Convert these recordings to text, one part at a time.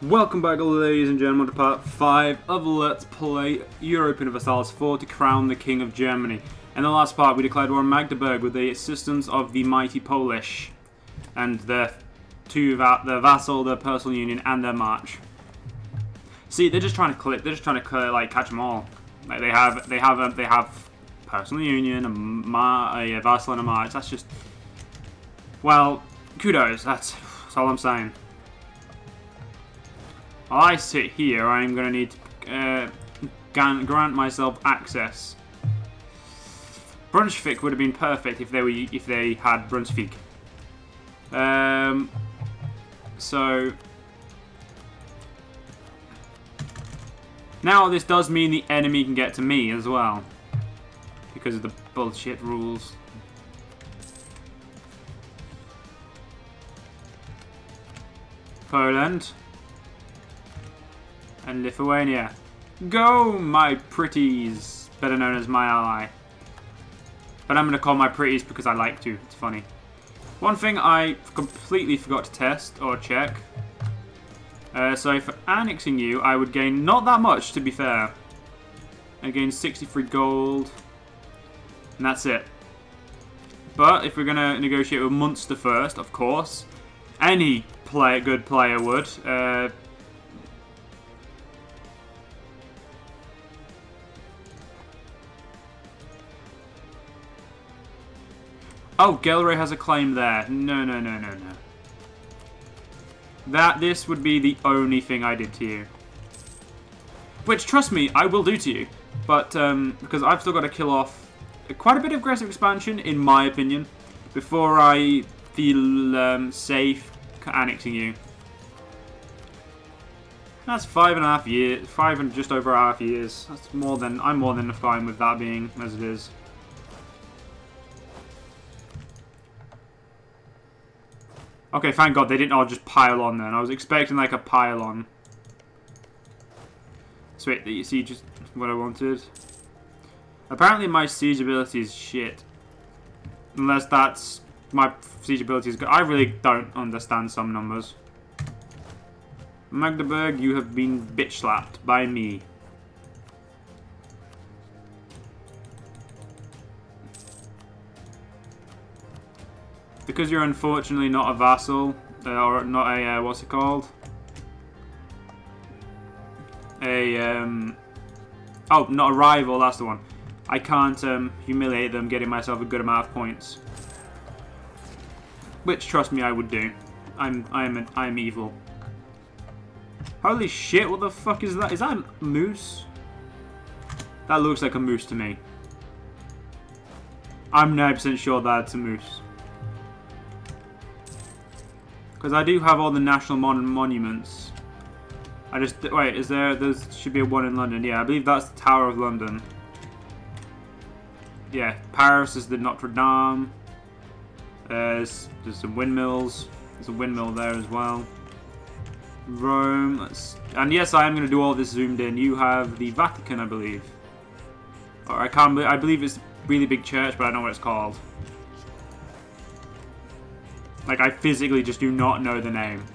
Welcome back, ladies and gentlemen, to part 5 of Let's Play Europa Universalis 4 to crown the King of Germany. In the last part, we declared war on Magdeburg with the assistance of the mighty Polish and their vassal, their personal union, and their march. See, they're just trying to clip. They're just trying to like catch them all. Like they have personal union, a vassal, and a march. That's just, well, kudos. That's all I'm saying. While I sit here, I'm going to need to grant myself access. Brunswick would have been perfect if they had Brunswick. So now this does mean the enemy can get to me as well because of the bullshit rules. Poland. And Lithuania. Go, my pretties! Better known as my ally. But I'm going to call my pretties because I like to. It's funny. One thing I completely forgot to test or check. So for annexing you, I would gain not that much, to be fair. I gain 63 gold. And that's it. But if we're going to negotiate with Munster first, of course, any good player would. Oh, Gelre has a claim there. No. This would be the only thing I did to you. Which, trust me, I will do to you. But, because I've still got to kill off quite a bit of aggressive expansion, in my opinion, before I feel safe annexing you. That's 5.5 years, just over a half years. That's more than, I'm more than fine with that being as it is. Okay, thank God they didn't all just pile on then. I was expecting like a pile on. Sweet, you see just what I wanted. Apparently my siege ability is shit. Unless that's my siege ability is good. I really don't understand some numbers. Magdeburg, you have been bitch slapped by me. Because you're unfortunately not a vassal, or not a, what's it called? Oh, not a rival, that's the one. I can't humiliate them getting myself a good amount of points. Which, trust me, I would do. I'm evil. Holy shit, what the fuck is that? Is that a moose? That looks like a moose to me. I'm 9% sure that's a moose. Because I do have all the national monuments. I just... Wait, is there... There should be a one in London. Yeah, I believe that's the Tower of London. Yeah, Paris is the Notre Dame. There's some windmills. There's a windmill there as well. Rome. And yes, I am going to do all this zoomed in. You have the Vatican, I believe. Or I believe it's a really big church, but I don't know what it's called. Like, I physically just do not know the name.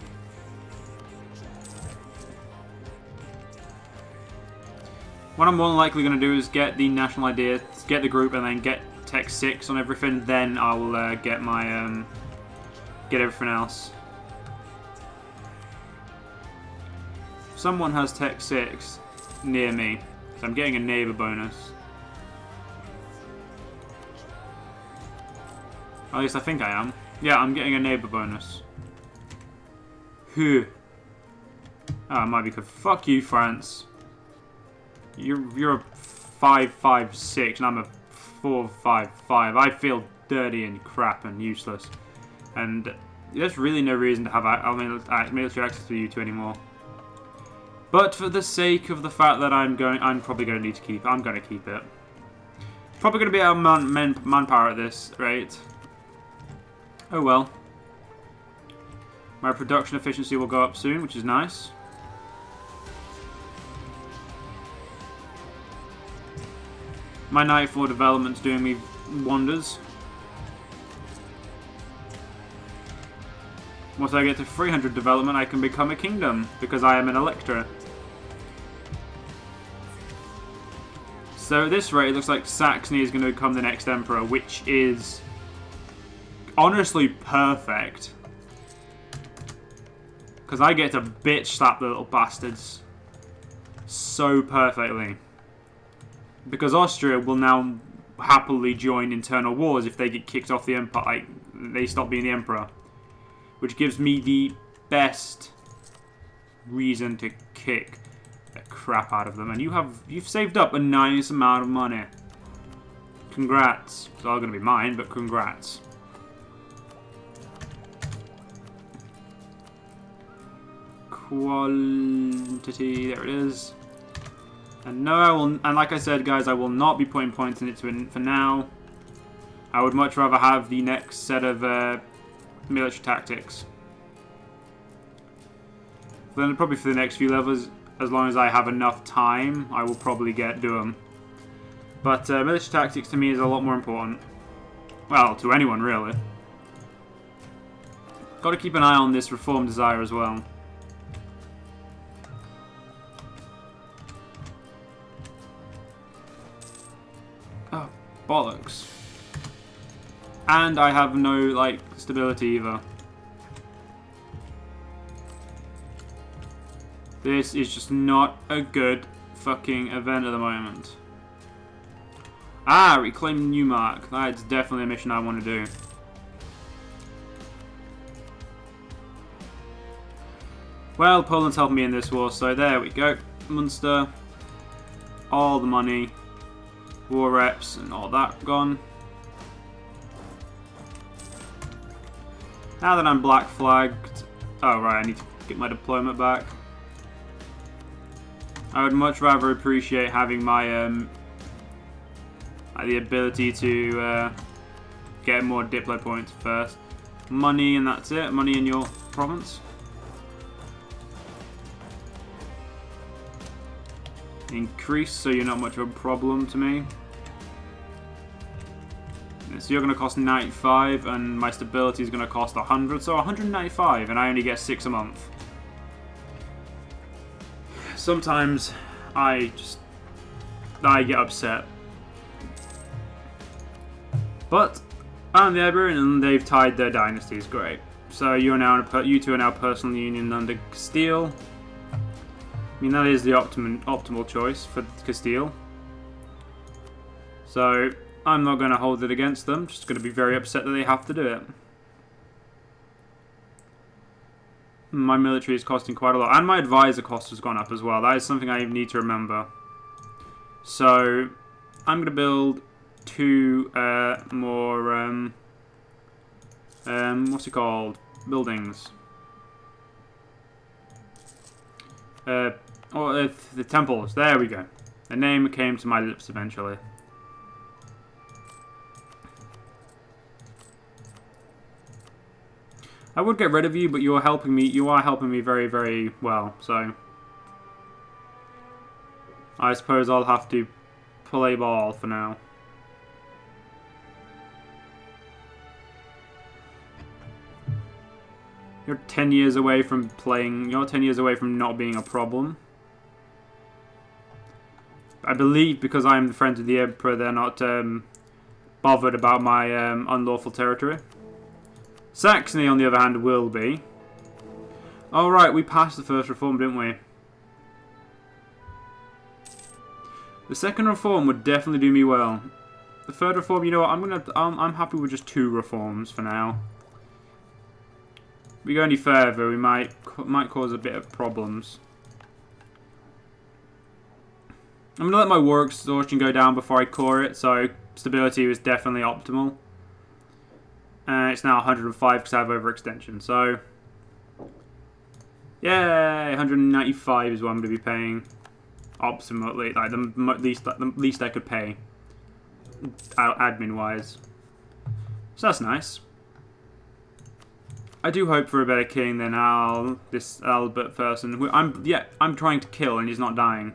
What I'm more than likely going to do is get the national idea, get the group, and then get Tech 6 on everything. Then I will get my, get everything else. Someone has Tech 6 near me, so I'm getting a neighbor bonus. At least I think I am. Yeah, I'm getting a neighbor bonus. Whew. Oh, it might be good. Fuck you, France. You're a 5.56 and I'm a 4.55. I feel dirty and crap and useless. And there's really no reason to have military access to you two anymore. But for the sake of the fact that I'm probably going to need to keep it. I'm going to keep it. Probably going to be out of manpower at this rate. Oh well. My production efficiency will go up soon, which is nice. My Night 4 development's doing me wonders. Once I get to 300 development, I can become a kingdom, because I am an electorate. So at this rate, it looks like Saxony is going to become the next emperor, which is honestly perfect. Because I get to bitch slap the little bastards so perfectly. Because Austria will now happily join internal wars if they get kicked off the empire, like they stop being the emperor. Which gives me the best reason to kick the crap out of them. And you've saved up a nice amount of money. Congrats. It's all going to be mine, but congrats. Quantity, there it is. And no, I will, and like I said, guys, I will not be putting points in it for now. I would much rather have the next set of military tactics. Then probably for the next few levels, as long as I have enough time, I will probably do them. But military tactics to me is a lot more important. Well, to anyone really. Got to keep an eye on this reform desire as well. Oh, bollocks. And I have no, like, stability either. This is just not a good fucking event at the moment. Ah, reclaim Newmark. That's definitely a mission I want to do. Well, Poland's helping me in this war, so there we go. Munster. All the money. War reps and all that gone. Now that I'm black flagged... Oh, right, I need to get my deployment back. I would much rather appreciate having my... the ability to get more diplo points first. Money, and that's it. Money in your province. Increase, so you're not much of a problem to me. So you're going to cost 95, and my stability is going to cost 100, so 195, and I only get 6 a month. Sometimes I get upset. But I'm the Iberian, and they've tied their dynasties. Great. So you two are now personal union under Castile. I mean, that is the optimal choice for Castile. So I'm not going to hold it against them. Just going to be very upset that they have to do it. My military is costing quite a lot. And my advisor cost has gone up as well. That is something I need to remember. So I'm going to build 2 more... what's it called? Buildings. The temples. There we go. The name came to my lips eventually. I would get rid of you, but you're helping me. You are helping me very, very well. So I suppose I'll have to play ball for now. You're 10 years away from playing. You're 10 years away from not being a problem. I believe because I'm the friend of the Emperor, they're not bothered about my unlawful territory. Saxony, on the other hand, will be. Oh, right, we passed the first reform, didn't we? The second reform would definitely do me well. The third reform, you know what? I'm happy with just 2 reforms for now. If we go any further, we might cause a bit of problems. I'm going to let my war exhaustion go down before I core it, so stability was definitely optimal. It's now 105 because I have overextension, so... Yay! 195 is what I'm going to be paying. Optimally, like the least I could pay. Admin-wise. So that's nice. I do hope for a better king than this Albert person. I'm trying to kill and he's not dying.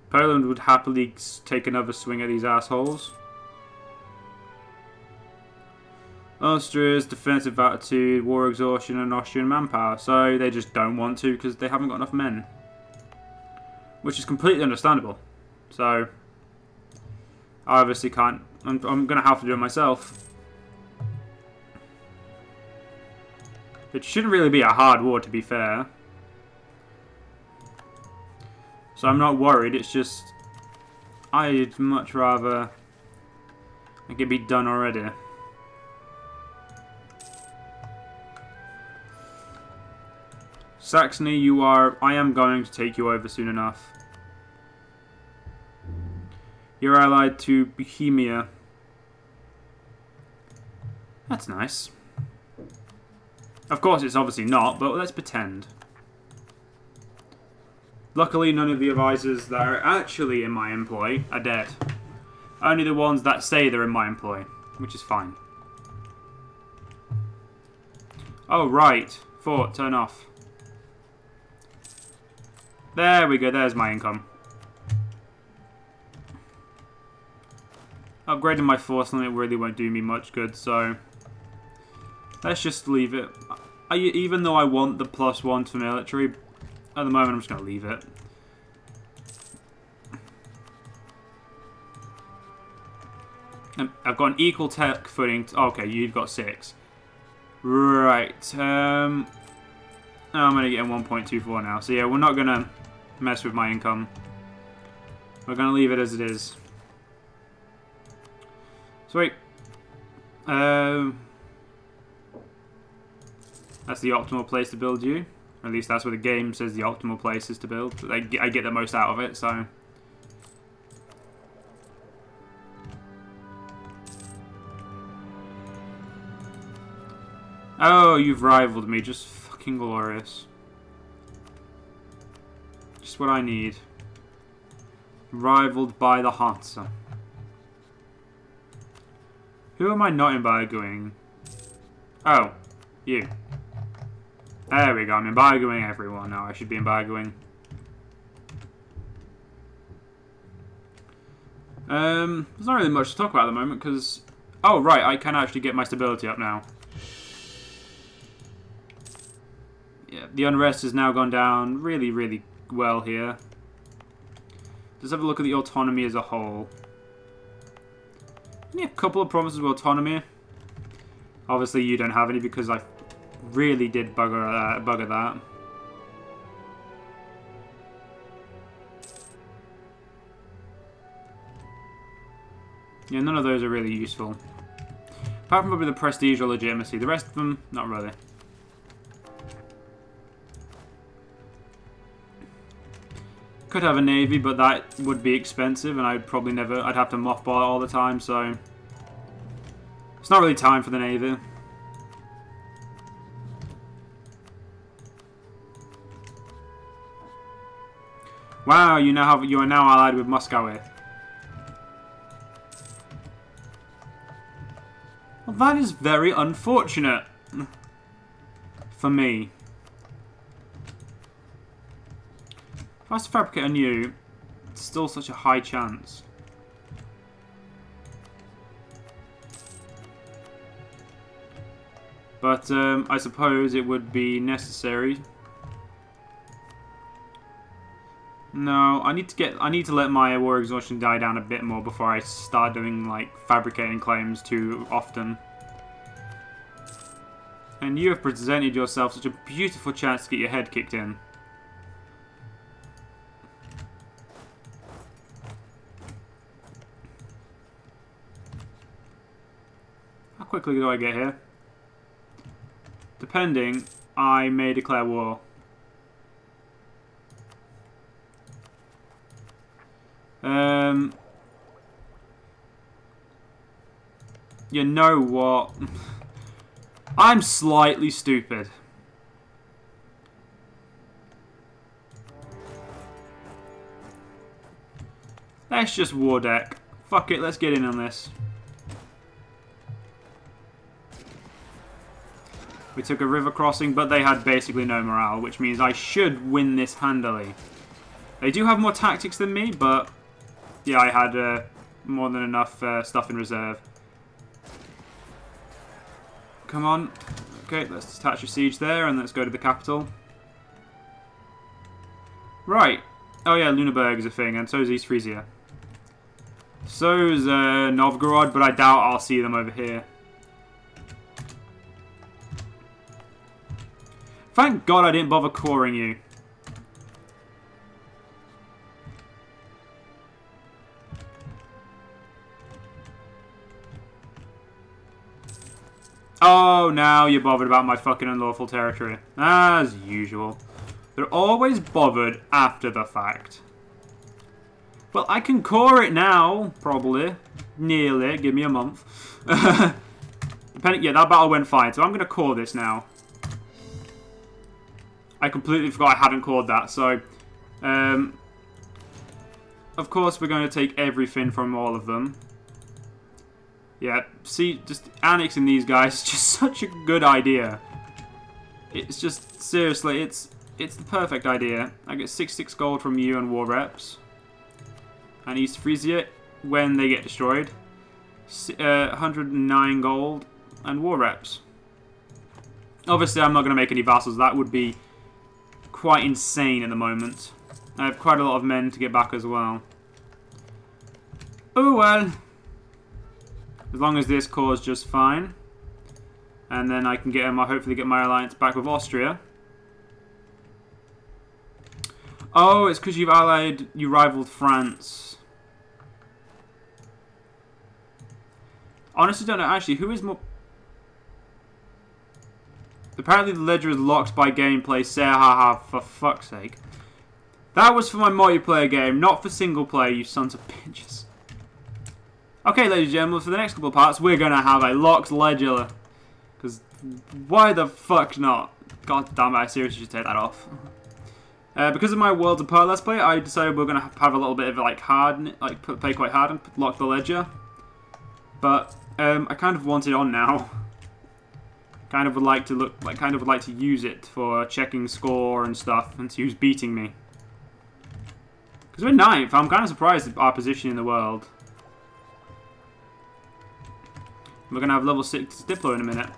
Poland would happily take another swing at these assholes. Austria's defensive attitude, war exhaustion, and Austrian manpower. So they just don't want to because they haven't got enough men. Which is completely understandable. So I obviously can't. I'm going to have to do it myself. It shouldn't really be a hard war, to be fair. So I'm not worried. It's just I'd much rather it could be done already. Saxony, you are... I am going to take you over soon enough. You're allied to Bohemia. That's nice. Of course, it's obviously not, but let's pretend. Luckily, none of the advisors that are actually in my employ are dead. Only the ones that say they're in my employ, which is fine. Oh, right. Fort, turn off. There we go, there's my income. Upgrading my force limit really won't do me much good, so let's just leave it. Even though I want the +1 for military, at the moment I'm just going to leave it. And I've got an equal tech footing. Okay, you've got 6. Right. I'm going to get 1.24 now. So yeah, we're not going to mess with my income. We're going to leave it as it is. Sweet. That's the optimal place to build you. Or at least that's what the game says the optimal place is to build. I get the most out of it, so... Oh, you've rivaled me. Just fucking glorious. Just what I need. Rivaled by the Hansa. Who am I not embargoing? Oh, you. There we go. I'm embargoing everyone now. I should be embargoing. There's not really much to talk about at the moment because... Oh, right. I can actually get my stability up now. Yeah, the unrest has now gone down really, really well here. Let's have a look at the autonomy as a whole. Only a couple of provinces with autonomy. Obviously, you don't have any because I really did bugger that. Yeah, none of those are really useful. Apart from probably the prestige or legitimacy. The rest of them, not really. Could have a navy, but that would be expensive, and I'd probably never... I'd have to mothball it all the time, so... It's not really time for the navy. Wow, you are now allied with Moscow. Well, that is very unfortunate for me. If I was to fabricate anew, it's still such a high chance. But I suppose it would be necessary. No, I need to let my war exhaustion die down a bit more before I start doing like fabricating claims too often. And you have presented yourself such a beautiful chance to get your head kicked in. How quickly do I get here? Depending, I may declare war. You know what? I'm slightly stupid. Let's just war deck. Fuck it, let's get in on this. We took a river crossing, but they had basically no morale, which means I should win this handily. They do have more tactics than me, but yeah, I had more than enough stuff in reserve. come on. Okay, let's attach a siege there, and let's go to the capital. Right. Oh yeah, Lüneburg is a thing, and so is East Frisia. So is Novgorod, but I doubt I'll see them over here. Thank God I didn't bother coring you. Oh, now you're bothered about my fucking unlawful territory. As usual. They're always bothered after the fact. Well, I can core it now, probably. Nearly. Give me a month. Yeah, that battle went fine, so I'm going to core this now. I completely forgot I hadn't cored that, so... of course, we're going to take everything from all of them. Yeah, see, just annexing these guys is just such a good idea. It's just, seriously, it's the perfect idea. I get 66 gold from you and war reps. And East Frisia, when they get destroyed. 109 gold and war reps. Obviously, I'm not going to make any vassals. That would be quite insane at the moment. I have quite a lot of men to get back as well. Oh well. As long as this cores just fine. And then I can get hopefully get my alliance back with Austria. Oh, it's because you rivaled France. Honestly, don't know. Actually, who is more... Apparently the ledger is locked by gameplay. Say haha, for fuck's sake. That was for my multiplayer game, not for single player, you sons of bitches. Okay, ladies and gentlemen, for the next couple of parts, we're going to have a locked ledger. Because why the fuck not? God damn it, I seriously should take that off. Because of my Worlds Apart Let's Play, I decided we're going to have a little bit of play quite hard and lock the ledger. But I kind of want it on now. Kind of would like to use it for checking score and stuff, and see who's beating me. Because we're 9th, I'm kind of surprised at our position in the world. We're going to have level 6 Diplo in a minute.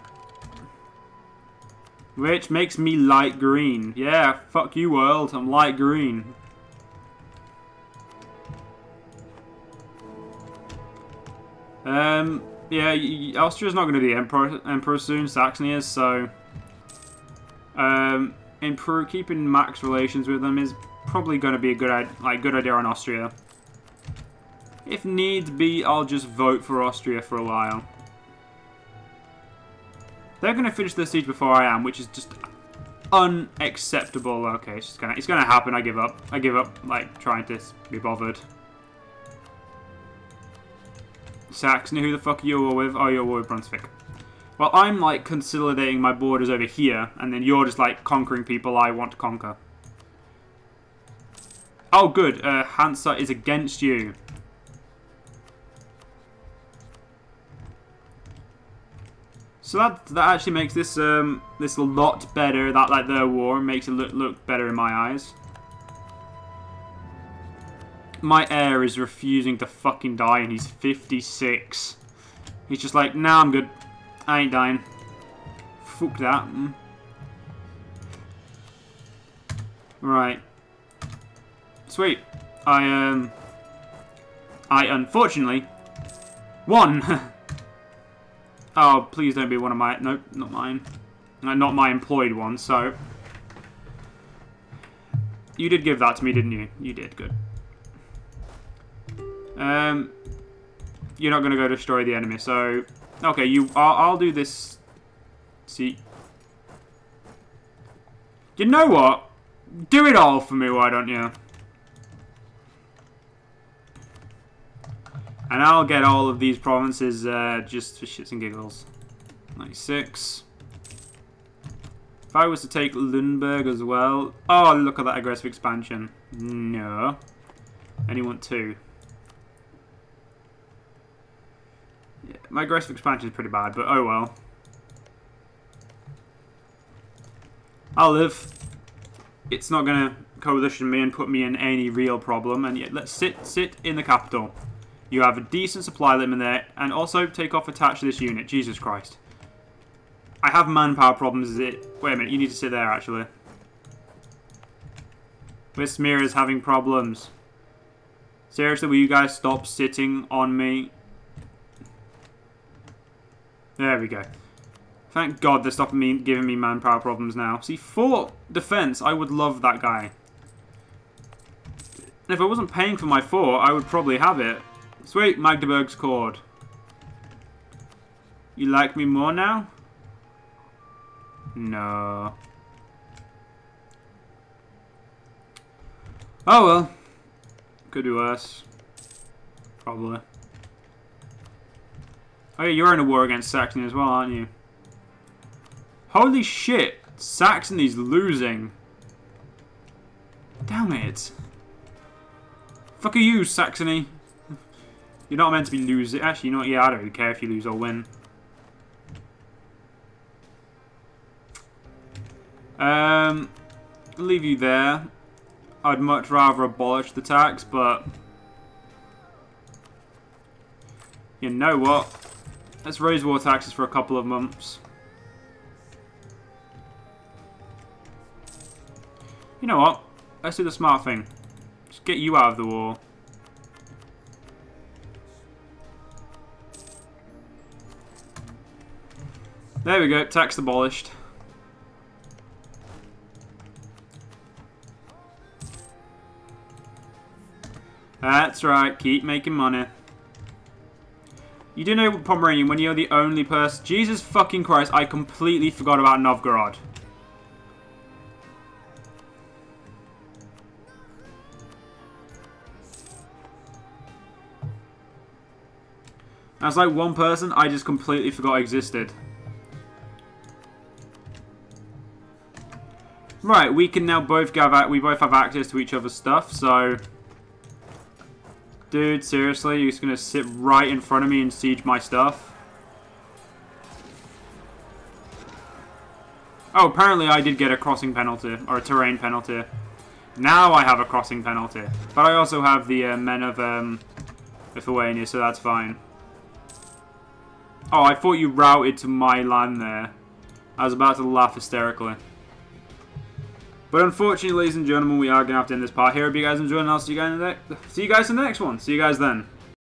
Which makes me light green. Yeah, fuck you world, I'm light green. Yeah, Austria's not going to be emperor soon, Saxony is, so... keeping max relations with them is probably going to be a good idea on Austria. If need be, I'll just vote for Austria for a while. They're going to finish their siege before I am, which is just unacceptable. Okay, it's going to happen. I give up. I give up, like, trying to be bothered. Saxony, who the fuck are you war with? Oh, you're war with Brunswick. Well, I'm, like, consolidating my borders over here, and then you're just, like, conquering people I want to conquer. Oh, good. Hansa is against you. So that actually makes this this a lot better. That, like, their war makes it look better in my eyes. My heir is refusing to fucking die, and he's 56. He's just like, nah, I'm good. I ain't dying. Fuck that. Right. Sweet. I unfortunately won. Oh, please don't be one of my... Nope, not mine. Not my employed one, so... You did give that to me, didn't you? You did, good. You're not going to go destroy the enemy, so... Okay, I'll do this... See... You know what? Do it all for me, why don't you? And I'll get all of these provinces just for shits and giggles. 96. If I was to take Lüneburg as well... Oh, look at that aggressive expansion. No. Only want 2. Yeah, my aggressive expansion is pretty bad, but oh well. I'll live. It's not going to coalition me and put me in any real problem. And yet, let's sit in the capital. You have a decent supply limit there, and also take off attached to this unit. Jesus Christ. I have manpower problems, is it? Wait a minute, you need to sit there, actually. Westmere is having problems. Seriously, will you guys stop sitting on me? There we go. Thank God they're stopping giving me manpower problems now. See, 4 defense, I would love that guy. And if I wasn't paying for my 4, I would probably have it. Sweet, Magdeburg's cord. You like me more now? No. Oh well. Could be worse. Probably. Oh yeah, you're in a war against Saxony as well, aren't you? Holy shit! Saxony's losing. Damn it. Fuck you, Saxony. You're not meant to be losing. Actually, you know what? Yeah, I don't really care if you lose or win. Leave you there. I'd much rather abolish the tax, but you know what? Let's raise war taxes for a couple of months. You know what? Let's do the smart thing. Just get you out of the war. There we go. Tax abolished. That's right, keep making money. You do know, Pomeranian, when you're the only person... Jesus fucking Christ, I completely forgot about Novgorod. That's like one person I just completely forgot existed. Right, we can now both we both have access to each other's stuff, so... Dude, seriously? You're just gonna sit right in front of me and siege my stuff? Oh, apparently I did get a crossing penalty, or a terrain penalty. Now I have a crossing penalty. But I also have the men of Lithuania, so that's fine. Oh, I thought you routed to my land there. I was about to laugh hysterically. But unfortunately, ladies and gentlemen, we are going to have to end this part here. Hope you guys enjoyed, and I'll see you guys in the next one. See you guys then.